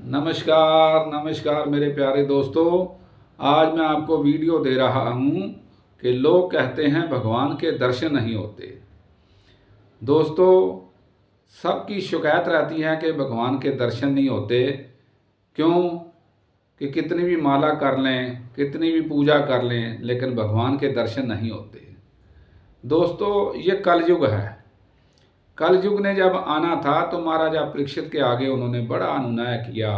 नमस्कार नमस्कार मेरे प्यारे दोस्तों। आज मैं आपको वीडियो दे रहा हूँ कि लोग कहते हैं भगवान के दर्शन नहीं होते। दोस्तों, सबकी शिकायत रहती है कि भगवान के दर्शन नहीं होते। क्यों? कि कितनी भी माला कर लें, कितनी भी पूजा कर लें, लेकिन भगवान के दर्शन नहीं होते। दोस्तों, ये कलयुग है। कलयुग ने जब आना था तो महाराजा परीक्षित के आगे उन्होंने बड़ा अनुनय किया,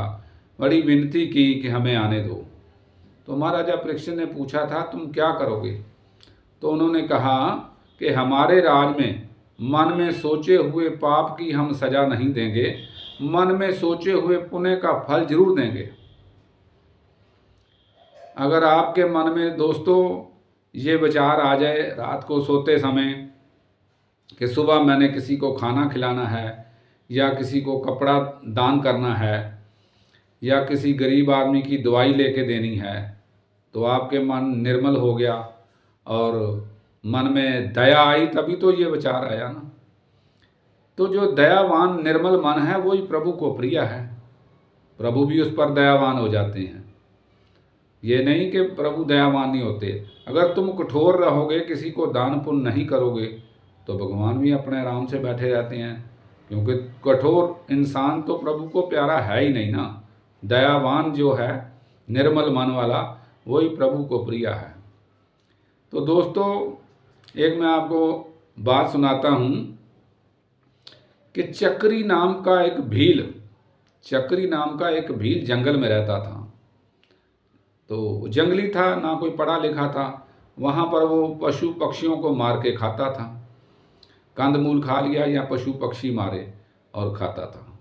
बड़ी विनती की कि हमें आने दो। तो महाराजा परीक्षित ने पूछा था, तुम क्या करोगे? तो उन्होंने कहा कि हमारे राज में मन में सोचे हुए पाप की हम सजा नहीं देंगे, मन में सोचे हुए पुण्य का फल जरूर देंगे। अगर आपके मन में दोस्तों ये विचार आ जाए रात को सोते समय कि सुबह मैंने किसी को खाना खिलाना है, या किसी को कपड़ा दान करना है, या किसी गरीब आदमी की दवाई लेके देनी है, तो आपके मन निर्मल हो गया और मन में दया आई, तभी तो ये विचार आया ना। तो जो दयावान निर्मल मन है वही प्रभु को प्रिय है। प्रभु भी उस पर दयावान हो जाते हैं। ये नहीं कि प्रभु दयावान नहीं होते। अगर तुम कठोर रहोगे, किसी को दान पुण्य नहीं करोगे, तो भगवान भी अपने आराम से बैठे रहते हैं, क्योंकि कठोर इंसान तो प्रभु को प्यारा है ही नहीं ना। दयावान जो है, निर्मल मन वाला, वही प्रभु को प्रिय है। तो दोस्तों, एक मैं आपको बात सुनाता हूँ कि चक्री नाम का एक भील जंगल में रहता था। तो जंगली था, ना कोई पढ़ा लिखा था। वहाँ पर वो पशु पक्षियों को मार के खाता था। कंदमूल खा लिया या पशु पक्षी मारे और खाता था।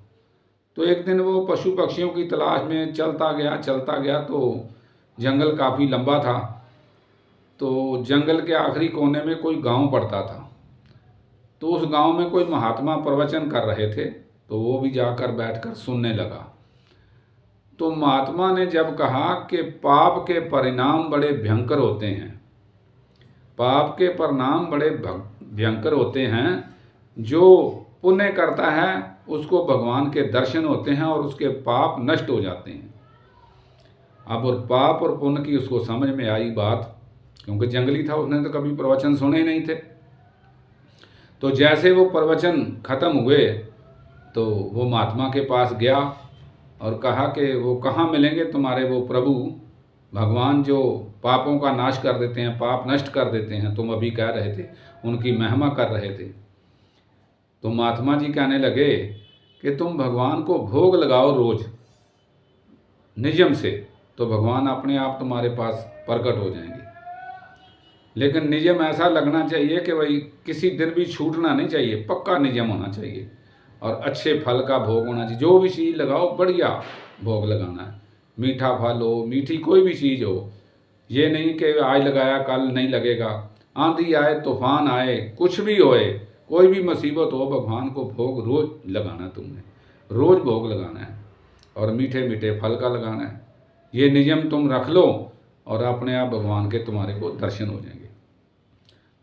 तो एक दिन वो पशु पक्षियों की तलाश में चलता गया। तो जंगल काफ़ी लंबा था। तो जंगल के आखिरी कोने में कोई गांव पड़ता था। तो उस गांव में कोई महात्मा प्रवचन कर रहे थे, तो वो भी जाकर बैठकर सुनने लगा। तो महात्मा ने जब कहा कि पाप के परिणाम बड़े भयंकर होते हैं, पाप के परिणाम बड़े भयंकर होते हैं, जो पुण्य करता है उसको भगवान के दर्शन होते हैं और उसके पाप नष्ट हो जाते हैं। अब और पाप और पुण्य की उसको समझ में आई बात, क्योंकि जंगली था, उसने तो कभी प्रवचन सुने ही नहीं थे। तो जैसे वो प्रवचन खत्म हुए तो वो महात्मा के पास गया और कहा कि वो कहाँ मिलेंगे तुम्हारे वो प्रभु भगवान जो पापों का नाश कर देते हैं, पाप नष्ट कर देते हैं, तुम अभी कह रहे थे, उनकी महिमा कर रहे थे। तो महात्मा जी कहने लगे कि तुम भगवान को भोग लगाओ रोज नियम से, तो भगवान अपने आप तुम्हारे पास प्रकट हो जाएंगे। लेकिन नियम ऐसा लगना चाहिए कि भाई किसी दिन भी छूटना नहीं चाहिए, पक्का नियम होना चाहिए और अच्छे फल का भोग होना चाहिए। जो भी चीज़ लगाओ बढ़िया भोग लगाना है। मीठा फल हो, मीठी कोई भी चीज़ हो, ये नहीं कि आज लगाया कल नहीं लगेगा। आंधी आए, तूफान आए, कुछ भी होए, कोई भी मुसीबत हो, भगवान को भोग रोज लगाना। तुमने रोज भोग लगाना है और मीठे मीठे फल का लगाना है। ये नियम तुम रख लो और अपने आप भगवान के तुम्हारे को दर्शन हो जाएंगे।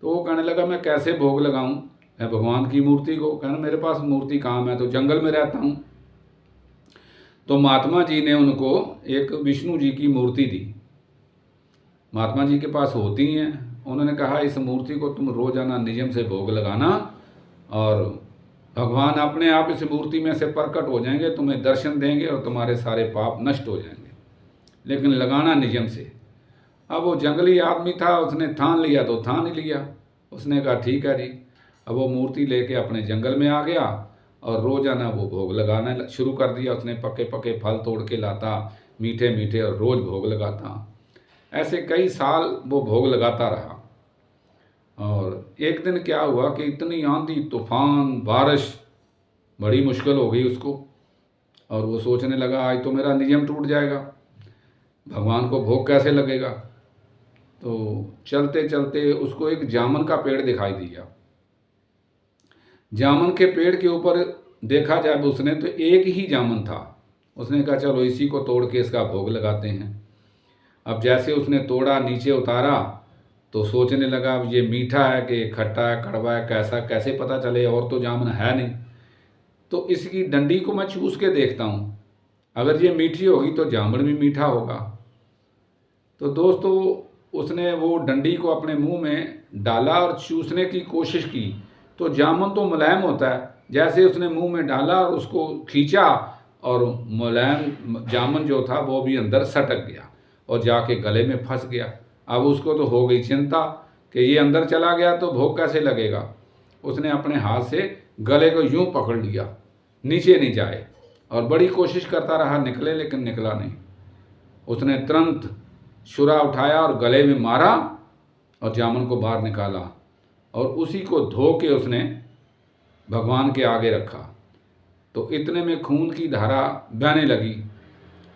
तो वो कहने लगा, मैं कैसे भोग लगाऊं मैं भगवान की मूर्ति को? कहना मेरे पास मूर्ति कहाँ, मैं तो जंगल में रहता हूँ। तो महात्मा जी ने उनको एक विष्णु जी की मूर्ति दी। महात्मा जी के पास होती हैं। उन्होंने कहा, इस मूर्ति को तुम रोजाना नियम से भोग लगाना और भगवान अपने आप इस मूर्ति में से प्रकट हो जाएंगे, तुम्हें दर्शन देंगे और तुम्हारे सारे पाप नष्ट हो जाएंगे, लेकिन लगाना नियम से। अब वो जंगली आदमी था, उसने ठान लिया तो ठान ही लिया। उसने कहा ठीक है जी। अब वो मूर्ति लेके अपने जंगल में आ गया और रोजाना वो भोग लगाना शुरू कर दिया। उसने पके पके फल तोड़ के लाता, मीठे मीठे, और रोज भोग लगाता। ऐसे कई साल वो भोग लगाता रहा। और एक दिन क्या हुआ कि इतनी आंधी तूफान बारिश, बड़ी मुश्किल हो गई उसको। और वो सोचने लगा, आज तो मेरा नियम टूट जाएगा, भगवान को भोग कैसे लगेगा। तो चलते चलते उसको एक जामुन का पेड़ दिखाई दिया। जामुन के पेड़ के ऊपर देखा जब उसने तो एक ही जामुन था। उसने कहा चलो इसी को तोड़ के इसका भोग लगाते हैं। अब जैसे उसने तोड़ा, नीचे उतारा, तो सोचने लगा अब ये मीठा है कि खट्टा है, कड़वा है, कैसा कैसे पता चले, और तो जामुन है नहीं। तो इसकी डंडी को मैं चूस के देखता हूँ। अगर ये मीठी होगी तो जामुन भी मीठा होगा। तो दोस्तों उसने वो डंडी को अपने मुंह में डाला और चूसने की कोशिश की, तो जामुन तो मुलायम होता है, जैसे उसने मुंह में डाला और उसको खींचा और मुलायम जामुन जो था वो भी अंदर सटक गया और जाके गले में फंस गया। अब उसको तो हो गई चिंता कि ये अंदर चला गया तो भोग कैसे लगेगा। उसने अपने हाथ से गले को यूं पकड़ लिया नीचे नहीं जाए, और बड़ी कोशिश करता रहा निकले, लेकिन निकला नहीं। उसने तुरंत छुरा उठाया और गले में मारा और जामुन को बाहर निकाला, और उसी को धो के उसने भगवान के आगे रखा। तो इतने में खून की धारा बहने लगी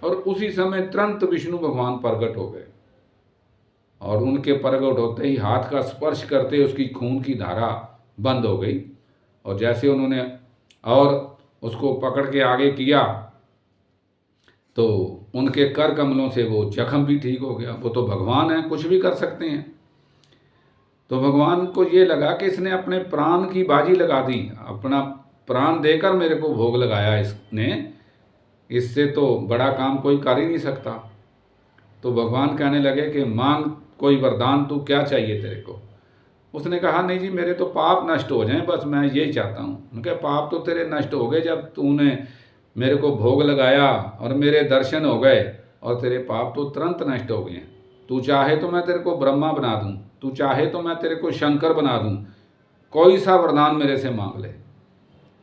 और उसी समय तुरंत विष्णु भगवान प्रकट हो गए, और उनके प्रकट होते ही हाथ का स्पर्श करते उसकी खून की धारा बंद हो गई। और जैसे उन्होंने और उसको पकड़ के आगे किया तो उनके कर कमलों से वो जख्म भी ठीक हो गया। वो तो भगवान है, कुछ भी कर सकते हैं। तो भगवान को ये लगा कि इसने अपने प्राण की बाजी लगा दी, अपना प्राण देकर मेरे को भोग लगाया इसने, इससे तो बड़ा काम कोई कर ही नहीं सकता। तो भगवान कहने लगे कि मांग कोई वरदान, तू क्या चाहिए तेरे को। उसने कहा नहीं जी, मेरे तो पाप नष्ट हो जाएं, बस मैं यही चाहता हूँ। उनके पाप तो तेरे नष्ट हो गए जब तूने मेरे को भोग लगाया और मेरे दर्शन हो गए, और तेरे पाप तो तुरंत नष्ट हो गए हैं। तू चाहे तो मैं तेरे को ब्रह्मा बना दूँ, तू चाहे तो मैं तेरे को शंकर बना दूँ, कोई सा वरदान मेरे से मांग ले।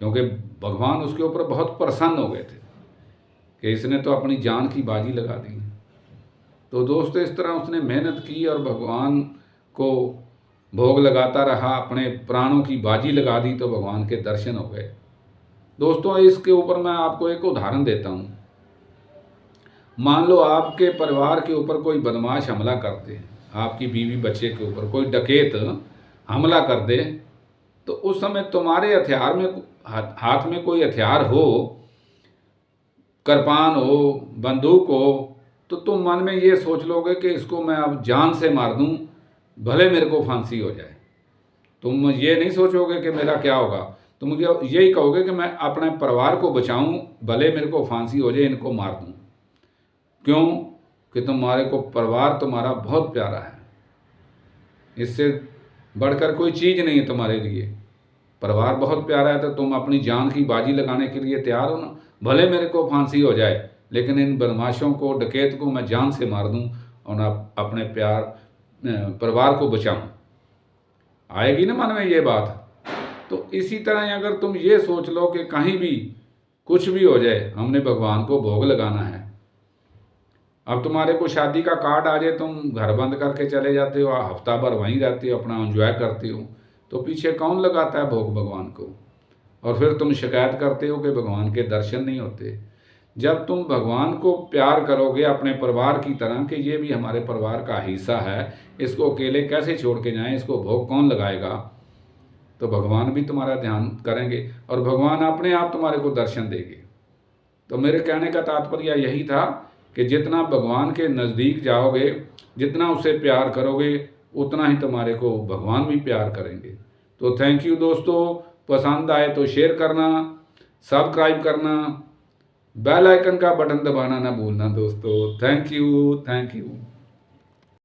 क्योंकि भगवान उसके ऊपर बहुत प्रसन्न हो गए थे कि इसने तो अपनी जान की बाजी लगा दी। तो दोस्तों इस तरह उसने मेहनत की और भगवान को भोग लगाता रहा, अपने प्राणों की बाजी लगा दी, तो भगवान के दर्शन हो गए। दोस्तों इसके ऊपर मैं आपको एक उदाहरण देता हूँ। मान लो आपके परिवार के ऊपर कोई बदमाश हमला करते हैं, आपकी बीवी बच्चे के ऊपर कोई डकैत हमला कर दे, तो उस समय तुम्हारे हथियार में हाथ में कोई हथियार हो, कृपान हो, बंदूक हो, तो तुम मन में ये सोच लोगे कि इसको मैं अब जान से मार दूं, भले मेरे को फांसी हो जाए। तुम ये नहीं सोचोगे कि मेरा क्या होगा, तुम यही कहोगे कि मैं अपने परिवार को बचाऊं, भले मेरे को फांसी हो जाए, इनको मार दूं। क्यों? कि तुम्हारे को परिवार तुम्हारा बहुत प्यारा है, इससे बढ़कर कोई चीज़ नहीं है तुम्हारे लिए। परिवार बहुत प्यारा है तो तुम अपनी जान की बाजी लगाने के लिए तैयार हो ना। भले मेरे को फांसी हो जाए, लेकिन इन बदमाशों को, डकैत को मैं जान से मार दूं और अपने परिवार को बचाऊं। आएगी ना मन में ये बात। तो इसी तरह अगर तुम ये सोच लो कि कहीं भी कुछ भी हो जाए, हमने भगवान को भोग लगाना है। अब तुम्हारे को शादी का कार्ड आ जाए, तुम घर बंद करके चले जाते हो, हफ्ता भर वहीं रहते हो, अपना एंजॉय करते हो, तो पीछे कौन लगाता है भोग भगवान को। और फिर तुम शिकायत करते हो कि भगवान के दर्शन नहीं होते। जब तुम भगवान को प्यार करोगे अपने परिवार की तरह कि ये भी हमारे परिवार का हिस्सा है, इसको अकेले कैसे छोड़ के जाएं, इसको भोग कौन लगाएगा, तो भगवान भी तुम्हारा ध्यान करेंगे और भगवान अपने आप तुम्हारे को दर्शन देंगे। तो मेरे कहने का तात्पर्य यही था कि जितना भगवान के नज़दीक जाओगे, जितना उससे प्यार करोगे, उतना ही तुम्हारे को भगवान भी प्यार करेंगे। तो थैंक यू दोस्तों, पसंद आए तो शेयर करना, सब्सक्राइब करना, बेल आइकन का बटन दबाना ना भूलना दोस्तों। Thank you.